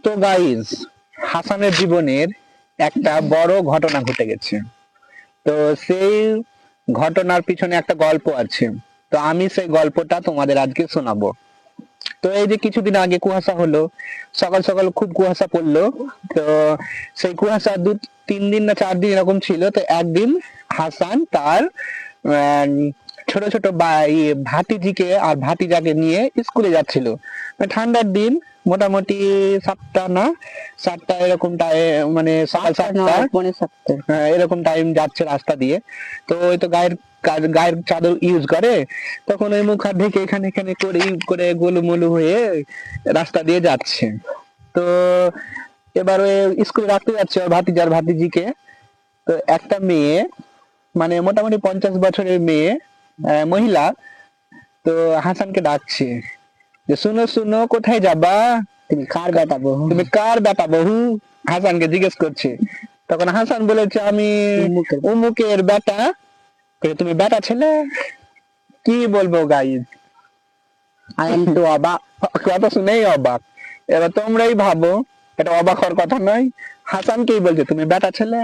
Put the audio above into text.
তো গাইস, হাসানের জীবনের একটা বড় ঘটনা ঘটে গেছে। তো সেই ঘটনার পিছনে একটা গল্প আছে। তো আমি সেই গল্পটা তোমাদের আজকে শোনাবো। তো এই যে কিছুদিন আগে কুয়াশা হলো, সকাল সকাল খুব কুয়াশা পড়লো। তো সেই কুয়াশা 3 দিন না 4 দিন এরকম ছিল। তো একদিন হাসান তার ছোট ছোট ভাতিজিকে আর ভাতিজাকে নিয়ে স্কুলে যাচ্ছিল। ঠান্ডার দিন, মোটামুটি 7টা এরকম টাইম, মানে সকাল 7টা, 7:30। এরকম টাইম যাচ্ছে রাস্তা দিয়ে। তো ওই তো গায়ের চাদর ইউজ করে, তখন ওই মুখ হাত ঢেকে এখানে এখানে করে গোলুমলু হয়ে রাস্তা দিয়ে যাচ্ছে। তো এবার ওই স্কুলে রাখতে যাচ্ছে ওর ভাতিজার ভাতিজিকে। তো একটা মেয়ে, মানে মোটামুটি 50 বছরের মেয়ে, মহিলা, তো হাসানকে ডাকছে যে শুনো শুনো, কোথায় যাবা? তুমি কার বেটা বউ? তুমি কার বেটা বহু? হাসানকে জিজ্ঞেস করছে। তখন হাসান বলেছে আমি উম্মুকের। অমুকের বেটা। তুমি বেটা ছেলে? কি বলবো গাইজ, আই এম টু অবাক। কথা শুনেই অবাক। এবার তোমরাই ভাবো, এটা অবাক হওয়ার কথা নয়। হাসানকেই বলছে তুমি বেটা ছেলে।